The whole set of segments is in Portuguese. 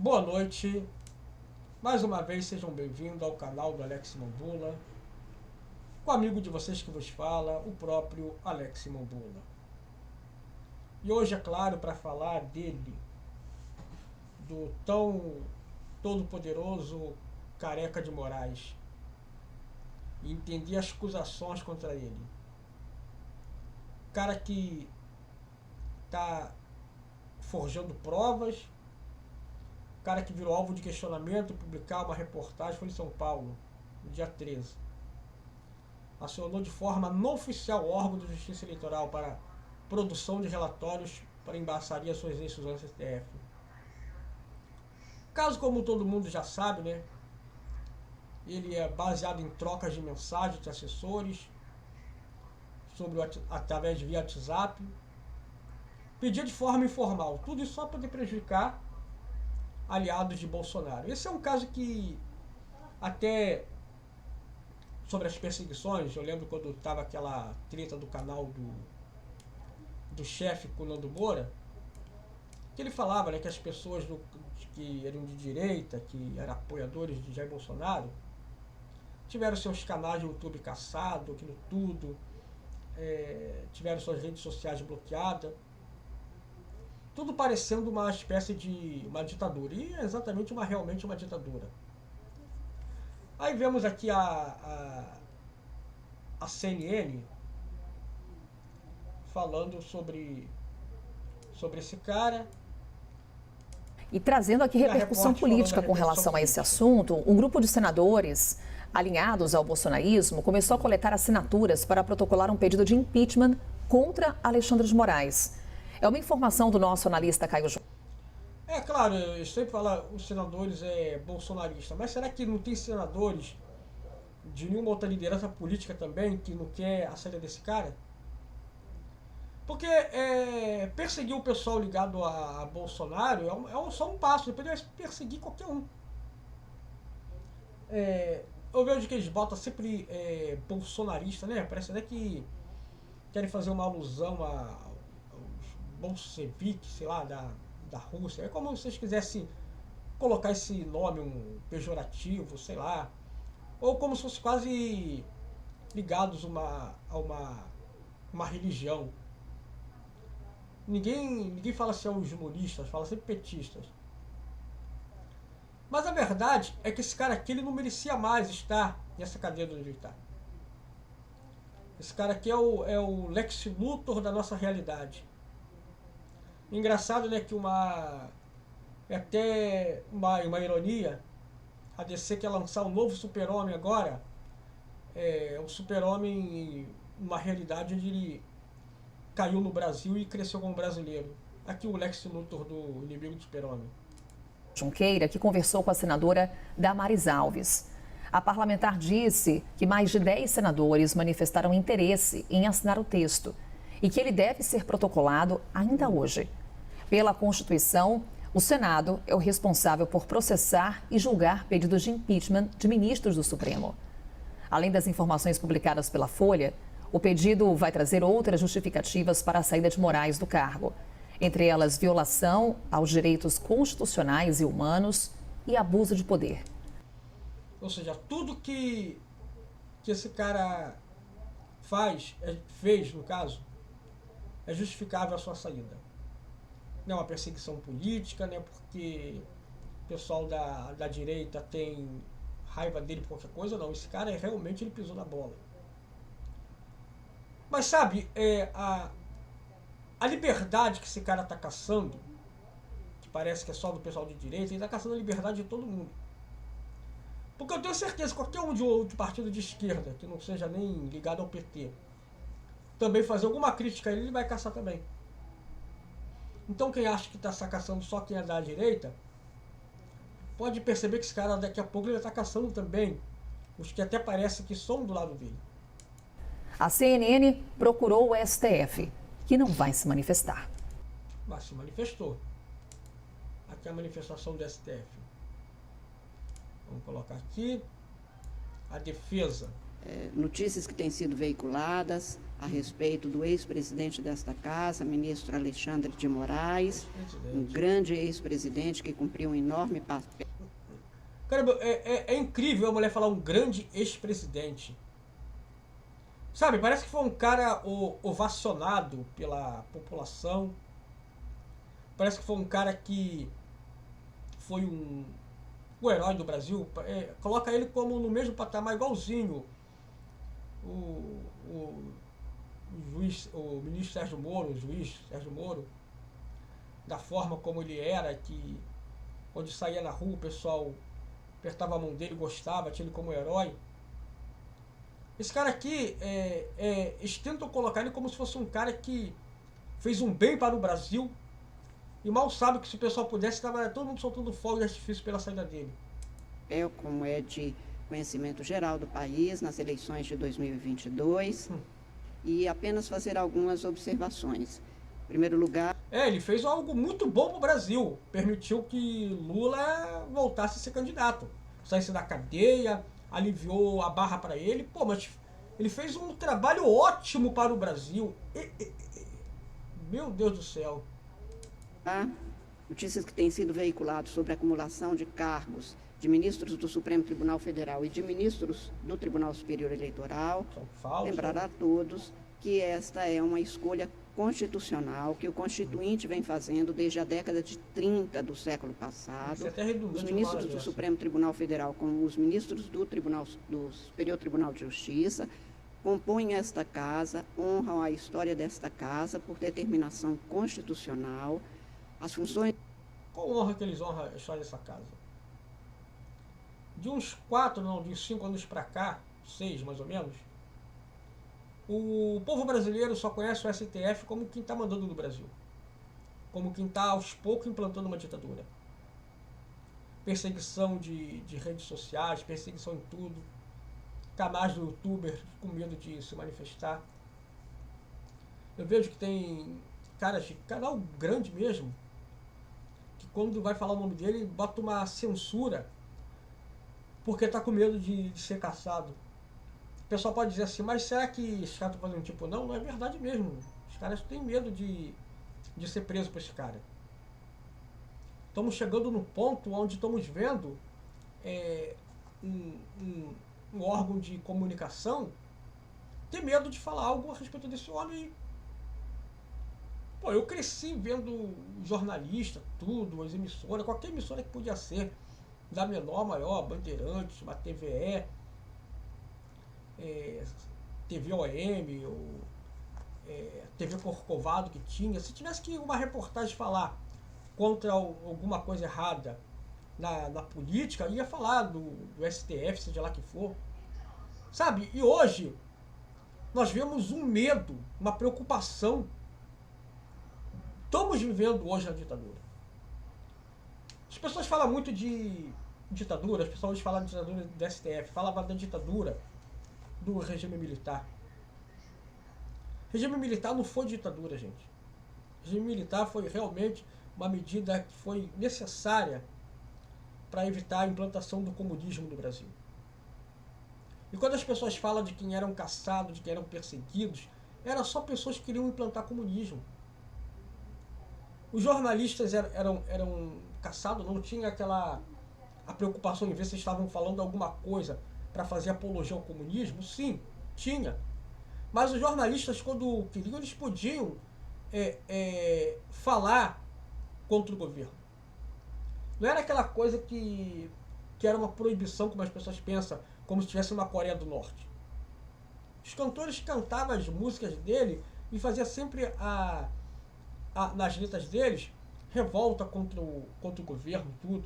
Boa noite, mais uma vez sejam bem-vindos ao canal do Alex Mambula, com o amigo de vocês que vos fala, o próprio Alex Mambula. E hoje, é claro, para falar dele, do tão todo-poderoso Careca de Moraes, e entender as acusações contra ele. Cara que tá forjando provas, cara que virou alvo de questionamento, publicar uma reportagem, foi em São Paulo, no dia 13. Acionou de forma não oficial o órgão de justiça eleitoral para produção de relatórios para embaçaria suas decisões do STF. Caso, como todo mundo já sabe, né, ele é baseado em trocas de mensagens de assessores, através de via WhatsApp, pedia de forma informal, tudo isso só para poder prejudicar aliados de Bolsonaro. Esse é um caso que até sobre as perseguições, eu lembro quando estava aquela treta do canal do chefe com o Nando Moura, que ele falava, né, que as pessoas que eram de direita, que eram apoiadores de Jair Bolsonaro, tiveram seus canais de YouTube caçados, aquilo tudo, tiveram suas redes sociais bloqueadas, tudo parecendo uma espécie de uma ditadura, e é exatamente realmente uma ditadura. Aí vemos aqui a CNN falando sobre esse cara. E trazendo aqui repercussão política com relação a esse assunto, um grupo de senadores alinhados ao bolsonarismo começou a coletar assinaturas para protocolar um pedido de impeachment contra Alexandre de Moraes. É uma informação do nosso analista Caio João. É claro, eu sempre falo os senadores bolsonaristas, mas será que não tem senadores de nenhuma outra liderança política também que não quer a saída desse cara? Porque perseguir o pessoal ligado a Bolsonaro só um passo, depois ele vai perseguir qualquer um. Eu vejo que eles botam sempre bolsonarista, né? Parece até que querem fazer uma alusão aos bolcheviques, sei lá, da Rússia. É como se vocês quisessem colocar esse nome, um pejorativo, sei lá. Ou como se fosse quase ligados a uma religião. Ninguém fala assim aos humoristas, fala sempre petistas. Mas a verdade é que esse cara aqui ele não merecia mais estar nessa cadeira onde ele está. Esse cara aqui é o Lex Luthor da nossa realidade. Engraçado, né, que é até uma ironia, a DC quer lançar um novo Super-Homem agora, um Super-Homem, uma realidade onde ele caiu no Brasil e cresceu como brasileiro. Aqui o Lex Luthor do inimigo do Super-Homem. Junqueira, que conversou com a senadora Damares Alves. A parlamentar disse que mais de 10 senadores manifestaram interesse em assinar o texto e que ele deve ser protocolado ainda hoje. Pela Constituição, o Senado é o responsável por processar e julgar pedidos de impeachment de ministros do Supremo. Além das informações publicadas pela Folha, o pedido vai trazer outras justificativas para a saída de Moraes do cargo, entre elas violação aos direitos constitucionais e humanos e abuso de poder. Ou seja, tudo que esse cara fez, no caso, é justificável a sua saída. Não é uma perseguição política, né, porque o pessoal da direita tem raiva dele por qualquer coisa, não. Esse cara realmente ele pisou na bola. Mas sabe, a liberdade que esse cara está caçando, que parece que é só do pessoal de direita, ele está caçando a liberdade de todo mundo. Porque eu tenho certeza que qualquer um de partido de esquerda, que não seja nem ligado ao PT, também fazer alguma crítica a ele vai caçar também. Então quem acha que está caçando só quem é da direita, pode perceber que esse cara daqui a pouco ele está caçando também os que até parece que são do lado dele. A CNN procurou o STF, que não vai se manifestar. Mas se manifestou. Aqui é a manifestação do STF. Vamos colocar aqui a defesa. Notícias que têm sido veiculadas a respeito do ex-presidente desta casa, ministro Alexandre de Moraes, um grande ex-presidente que cumpriu um enorme papel. Caramba, é incrível a mulher falar um grande ex-presidente. Sabe, parece que foi um cara ovacionado pela população. Parece que foi um cara que foi o herói do Brasil. Coloca ele como no mesmo patamar, igualzinho o juiz, o ministro Sérgio Moro, o juiz Sérgio Moro, da forma como ele era, que onde saía na rua o pessoal apertava a mão dele, gostava, tinha ele como herói. Esse cara aqui, eles tentam colocar ele como se fosse um cara que fez um bem para o Brasil, e mal sabe que se o pessoal pudesse, estava todo mundo soltando fogo de artifício pela saída dele. Como é de conhecimento geral do país nas eleições de 2022, e apenas fazer algumas observações. Em primeiro lugar... ele fez algo muito bom para o Brasil. Permitiu que Lula voltasse a ser candidato. Saísse da cadeia, aliviou a barra para ele. Pô, mas ele fez um trabalho ótimo para o Brasil. Meu Deus do céu. Notícias que têm sido veiculadas sobre a acumulação de cargos de ministros do Supremo Tribunal Federal e de ministros do Tribunal Superior Eleitoral. São falsos. Lembrar a todos que esta é uma escolha constitucional que o Constituinte vem fazendo desde a década de 30 do século passado. Os ministros do Supremo Tribunal Federal, como os ministros do Superior Tribunal de Justiça, compõem esta casa, honram a história desta casa por determinação constitucional. As funções... Qual honra que eles honram a história dessa casa? De uns 5 anos para cá, 6 mais ou menos, o povo brasileiro só conhece o STF como quem está mandando no Brasil. Como quem está aos poucos implantando uma ditadura. Perseguição de redes sociais, perseguição em tudo. Canais do youtuber com medo de se manifestar. Eu vejo que tem caras de canal grande mesmo, que quando vai falar o nome dele, bota uma censura porque está com medo de ser caçado. O pessoal pode dizer assim, mas será que esses caras estão fazendo tipo? Não, não é verdade mesmo. Os caras têm medo de ser preso por esse cara. Estamos chegando no ponto onde estamos vendo um órgão de comunicação ter medo de falar algo a respeito desse homem. Pô, eu cresci vendo jornalista, tudo, as emissoras, qualquer emissora que podia ser, da menor, maior, Bandeirantes, uma TVE, TV OM, ou TV Corcovado que tinha. Se tivesse que uma reportagem falar contra alguma coisa errada na política, ia falar do STF, seja lá que for. Sabe? E hoje nós vemos um medo, uma preocupação. Estamos vivendo hoje na ditadura. As pessoas falam muito de ditadura, as pessoas falam de ditadura do STF, falavam da ditadura do regime militar. Regime militar não foi ditadura, gente. Regime militar foi realmente uma medida que foi necessária para evitar a implantação do comunismo no Brasil. E quando as pessoas falam de quem eram caçados, de quem eram perseguidos, eram só pessoas que queriam implantar comunismo. Os jornalistas eram caçados, não tinha a preocupação em ver se estavam falando alguma coisa para fazer apologia ao comunismo. Sim, tinha. Mas os jornalistas, quando queriam, eles podiam falar contra o governo. Não era aquela coisa que era uma proibição, como as pessoas pensam, como se estivesse na Coreia do Norte. Os cantores cantavam as músicas dele e fazia sempre nas letras deles revolta contra o governo, tudo.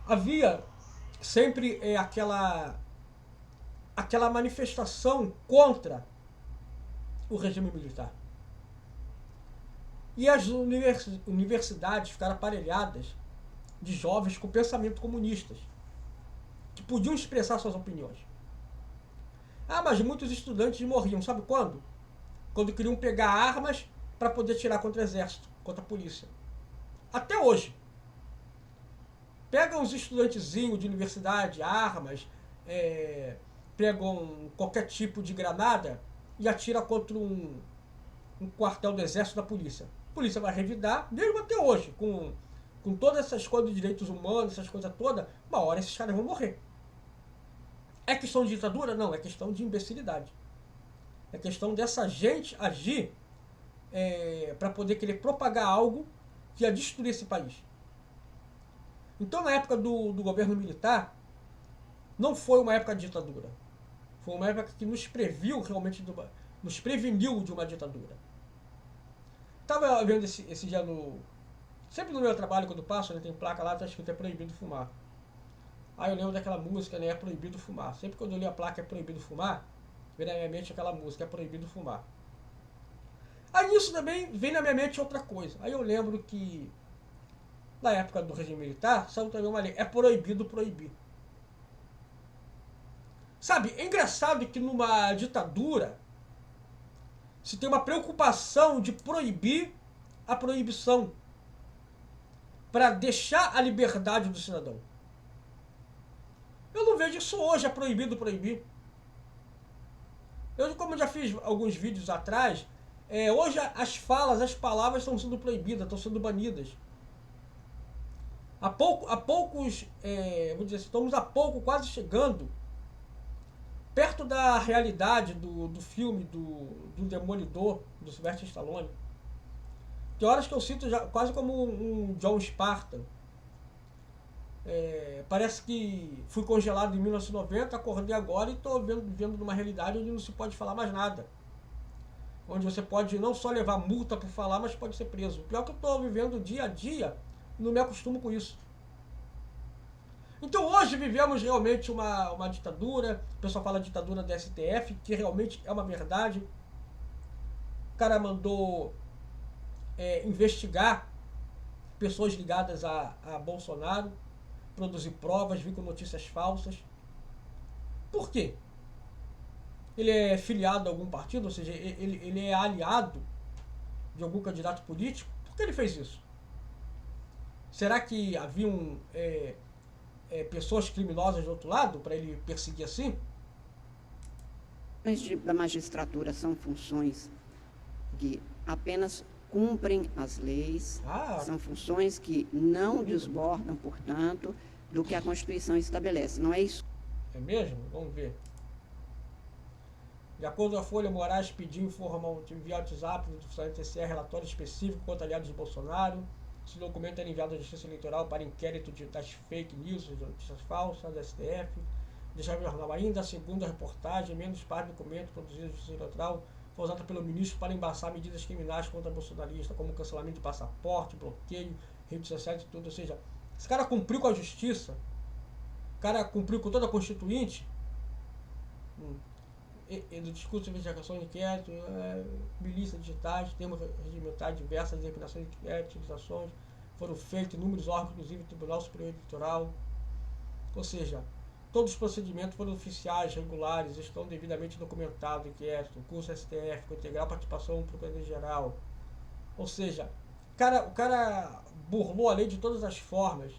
Havia sempre aquela manifestação contra o regime militar. E as universidades ficaram aparelhadas de jovens com pensamento comunistas, que podiam expressar suas opiniões. Mas muitos estudantes morriam, sabe quando? Quando queriam pegar armas para poder tirar contra o exército, contra a polícia. Até hoje. Pegam os estudantezinhos de universidade, armas, pegam qualquer tipo de granada e atira contra um quartel do exército da polícia. A polícia vai revidar, mesmo até hoje, com todas essas coisas de direitos humanos, essas coisas todas, uma hora esses caras vão morrer. É questão de ditadura? Não, é questão de imbecilidade. É questão dessa gente agir para poder querer propagar algo que ia destruir esse país. Então, na época do governo militar, não foi uma época de ditadura. Foi uma época que nos preveniu de uma ditadura. Estava vendo esse dia sempre no meu trabalho, quando passo, né, tem placa lá, está escrito é proibido fumar. Aí eu lembro daquela música, né, é proibido fumar. Sempre quando eu li a placa é proibido fumar, vem na minha mente aquela música, é proibido fumar. Aí nisso também vem na minha mente outra coisa. Aí eu lembro que na época do regime militar, saiu também uma lei, é proibido proibir. Sabe, é engraçado que numa ditadura se tem uma preocupação de proibir a proibição para deixar a liberdade do cidadão. Eu não vejo isso hoje, é proibido proibir. Eu, como já fiz alguns vídeos atrás, hoje as palavras estão sendo proibidas, estão sendo banidas. Há poucos, vou dizer assim, estamos há pouco quase chegando perto da realidade do filme do Demolidor, do Sylvester Stallone. Tem horas que eu sinto já, quase como um John Spartan. Parece que fui congelado em 1990, acordei agora e estou vivendo numa realidade onde não se pode falar mais nada. Onde você pode não só levar multa por falar, mas pode ser preso. O pior é que eu estou vivendo dia a dia, não me acostumo com isso. Então hoje vivemos realmente uma ditadura. O pessoal fala ditadura da STF, que realmente é uma verdade. O cara mandou investigar pessoas ligadas a Bolsonaro, produzir provas, vir com notícias falsas. Por quê? Ele é filiado a algum partido, ou seja, ele é aliado de algum candidato político? Por que ele fez isso? Será que haviam pessoas criminosas do outro lado para ele perseguir assim? Da magistratura são funções que apenas cumprem as leis, são funções que não desbordam, portanto, do que a Constituição estabelece. Não é isso. É mesmo? Vamos ver. De acordo com a Folha, Moraes pediu informar via WhatsApp do funcionário do TSE relatório específico contra aliados de Bolsonaro. Esse documento era enviado à Justiça Eleitoral para inquérito das fake news, de notícias falsas, da STF. Deixava o jornal ainda, segundo a reportagem, menos parte do documento produzido na Justiça Eleitoral foi usado pelo ministro para embaçar medidas criminais contra bolsonaristas, como cancelamento de passaporte, bloqueio, redes sociais e tudo. Ou seja, esse cara cumpriu com a justiça, o cara cumpriu com toda a Constituinte, do discurso de investigação de inquérito, milícias digitais, termos regimentais diversas, determinações de inquérito, utilizações, foram feitos inúmeros órgãos, inclusive o Tribunal Superior Eleitoral. Ou seja, todos os procedimentos foram oficiais, regulares, estão devidamente documentados, inquérito, curso STF, com integral participação do Procurador-Geral. Ou seja, o cara burlou a lei de todas as formas.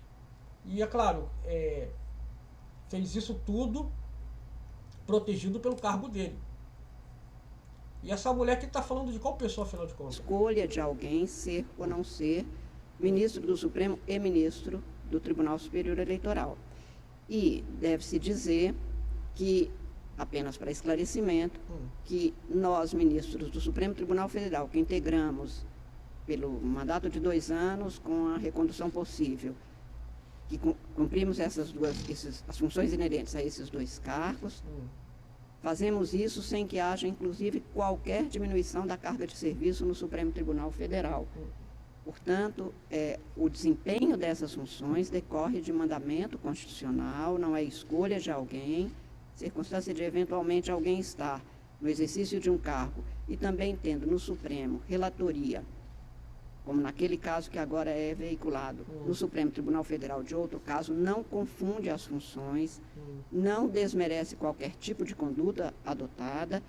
E, é claro, fez isso tudo protegido pelo cargo dele. E essa mulher que está falando de qual pessoa, afinal de contas? Escolha de alguém ser ou não ser ministro do Supremo e ministro do Tribunal Superior Eleitoral. E deve-se dizer que, apenas para esclarecimento, que nós, ministros do Supremo Tribunal Federal, que integramos pelo mandato de 2 anos com a recondução possível, que cumprimos as funções inerentes a esses 2 cargos, fazemos isso sem que haja, inclusive, qualquer diminuição da carga de serviço no Supremo Tribunal Federal. Portanto, o desempenho dessas funções decorre de mandamento constitucional, não é escolha de alguém, circunstância de eventualmente alguém estar no exercício de um cargo e também tendo no Supremo relatoria, como naquele caso que agora é veiculado no Supremo Tribunal Federal de outro caso, não confunde as funções, não desmerece qualquer tipo de conduta adotada.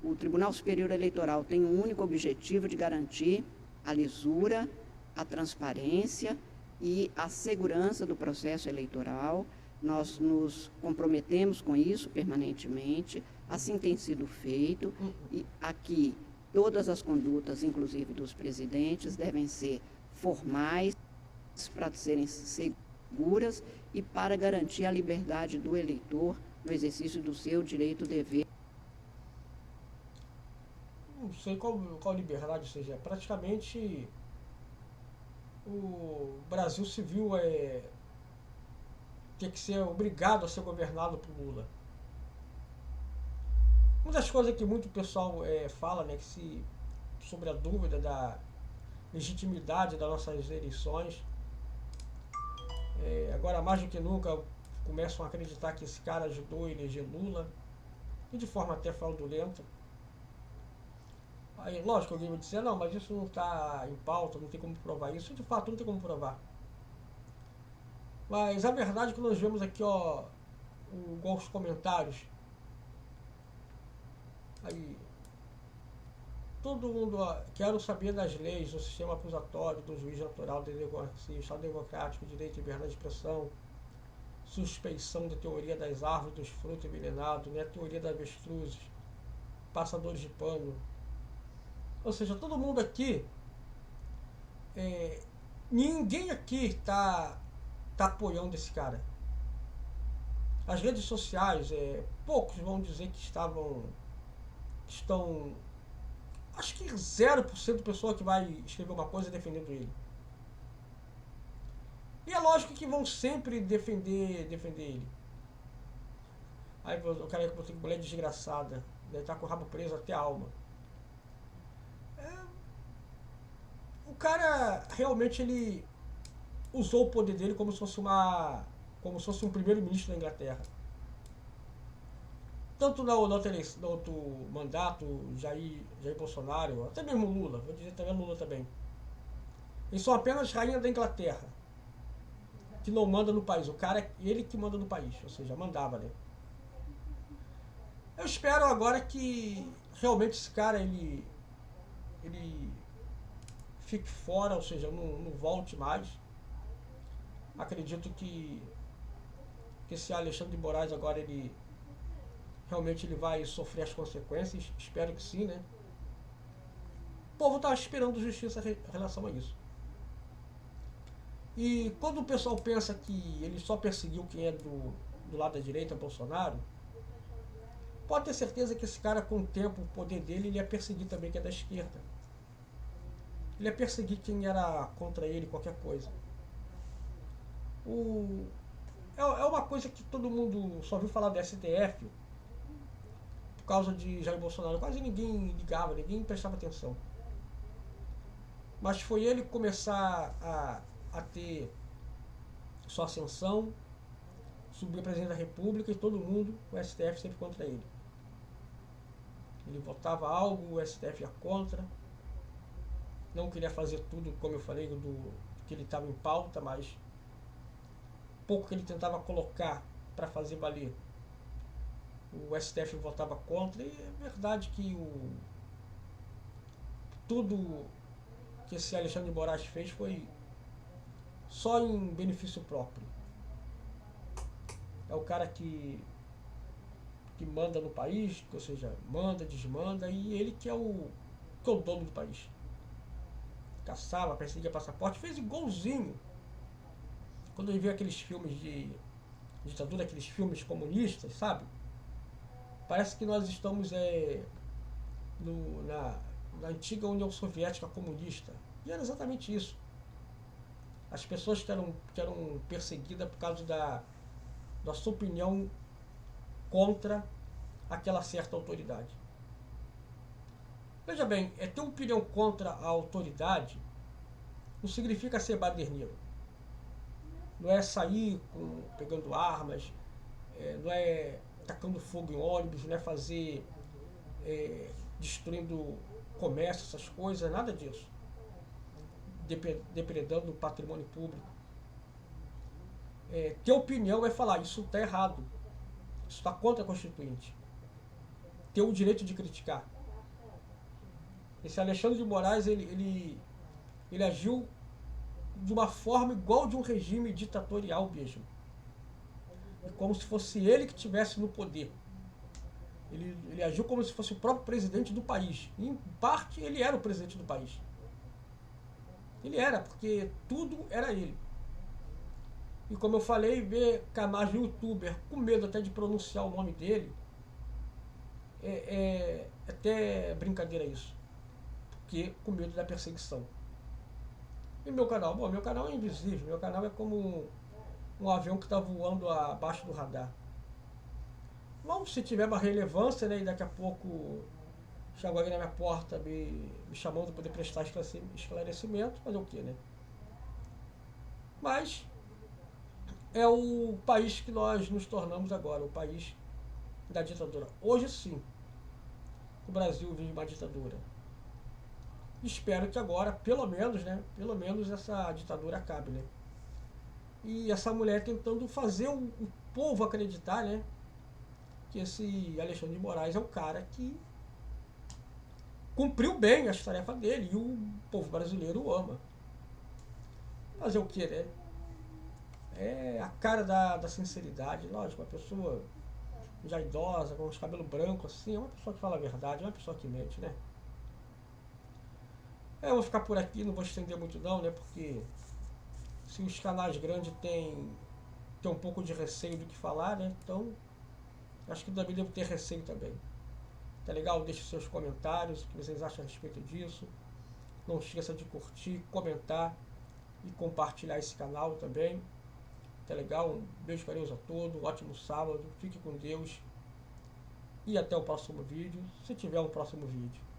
O Tribunal Superior Eleitoral tem um único objetivo de garantir a lisura, a transparência e a segurança do processo eleitoral. Nós nos comprometemos com isso permanentemente. Assim tem sido feito, e aqui todas as condutas, inclusive dos presidentes, devem ser formais para serem seguras e para garantir a liberdade do eleitor no exercício do seu direito dever. Não sei qual liberdade seja. Praticamente o Brasil se viu ter que ser obrigado a ser governado por Lula. Uma das coisas que muito pessoal fala, né, sobre a dúvida da legitimidade das nossas eleições, agora mais do que nunca começam a acreditar que esse cara ajudou a eleger Lula, e de forma até fraudulenta. Aí, lógico, alguém vai dizer, não, mas isso não está em pauta, não tem como provar isso. De fato, não tem como provar. Mas a verdade é que nós vemos aqui, igual os comentários. Aí, todo mundo quer saber das leis, do sistema acusatório, do juiz natural, da democracia, Estado democrático, direito e liberdade de expressão, suspeição da teoria das árvores, dos frutos envenenados, né, teoria das avestruzes, passadores de pano. Ou seja, todo mundo aqui, ninguém aqui está apoiando esse cara. As redes sociais, poucos vão dizer que estão, acho que 0% de pessoa que vai escrever uma coisa defendendo ele. E é lógico que vão sempre defender ele. Aí o cara que botou que mulher desgraçada, deve estar com o rabo preso até a alma. O cara realmente ele usou o poder dele como se fosse um primeiro-ministro da Inglaterra. Tanto no outro mandato, Jair Bolsonaro, até mesmo Lula, vou dizer também Lula também. Eles são apenas rainha da Inglaterra, que não manda no país. O cara é ele que manda no país, ou seja, mandava, né? Eu espero agora que realmente esse cara ele fique fora, ou seja, não volte mais. Acredito que esse Alexandre de Moraes agora ele vai sofrer as consequências. Espero que sim, né? O povo está esperando justiça em relação a isso. E quando o pessoal pensa que ele só perseguiu quem é do lado da direita, Bolsonaro, pode ter certeza que esse cara, com o tempo, o poder dele, ele ia perseguir também quem é da esquerda. Ele ia perseguir quem era contra ele, qualquer coisa. É uma coisa que todo mundo só ouviu falar do STF por causa de Jair Bolsonaro. Quase ninguém ligava, ninguém prestava atenção. Mas foi ele começar a ter sua ascensão, subir presidente da República, e todo mundo, o STF sempre contra ele. Ele votava algo, o STF ia contra. Não queria fazer tudo, como eu falei, que ele estava em pauta, mas pouco que ele tentava colocar para fazer valer, o STF votava contra. E é verdade que tudo que esse Alexandre de Moraes fez foi só em benefício próprio. É o cara que manda no país, ou seja, manda, desmanda, e ele que é o dono do país. Caçava, perseguia passaporte, fez igualzinho quando ele viu aqueles filmes de ditadura, aqueles filmes comunistas, sabe? Parece que nós estamos na antiga União Soviética comunista. E era exatamente isso. As pessoas que eram perseguidas por causa da sua opinião contra aquela certa autoridade. Veja bem, ter uma opinião contra a autoridade não significa ser baderneiro. Não é sair pegando armas, não é tacando fogo em ônibus, não é fazer destruindo comércio, essas coisas, nada disso. Depredando o patrimônio público. Ter opinião é falar, isso está errado, isso está contra a Constituinte. Ter o direito de criticar. Esse Alexandre de Moraes, ele agiu de uma forma igual de um regime ditatorial mesmo. É como se fosse ele que estivesse no poder. Ele agiu como se fosse o próprio presidente do país. Em parte, ele era o presidente do país. Ele era, porque tudo era ele. E como eu falei, ver canais de youtuber com medo até de pronunciar o nome dele, é até brincadeira isso. Porque com medo da perseguição. E meu canal? Bom, meu canal é invisível. Meu canal é como um avião que está voando abaixo do radar. Vamos, se tiver uma relevância, né, e daqui a pouco chegou alguém na minha porta me chamando para poder prestar esclarecimento, fazer o quê, né? Mas é o país que nós nos tornamos agora, o país da ditadura. Hoje sim, o Brasil vive uma ditadura. Espero que agora, pelo menos, né, pelo menos essa ditadura acabe, né? E essa mulher tentando fazer o povo acreditar, né, que esse Alexandre de Moraes é um cara que cumpriu bem as tarefas dele e o povo brasileiro o ama. Fazer o que, né? É a cara da sinceridade. Lógico, uma pessoa já idosa, com os cabelos brancos assim, é uma pessoa que fala a verdade, é uma pessoa que mente, né? Eu vou ficar por aqui, não vou estender muito não, né? Porque se os canais grandes têm um pouco de receio do que falar, né? Então, acho que também devo ter receio também. Tá legal? Deixe seus comentários, o que vocês acham a respeito disso. Não esqueça de curtir, comentar e compartilhar esse canal também. Tá legal? Um beijo carinhoso a todos, um ótimo sábado, fique com Deus e até o próximo vídeo, se tiver um próximo vídeo.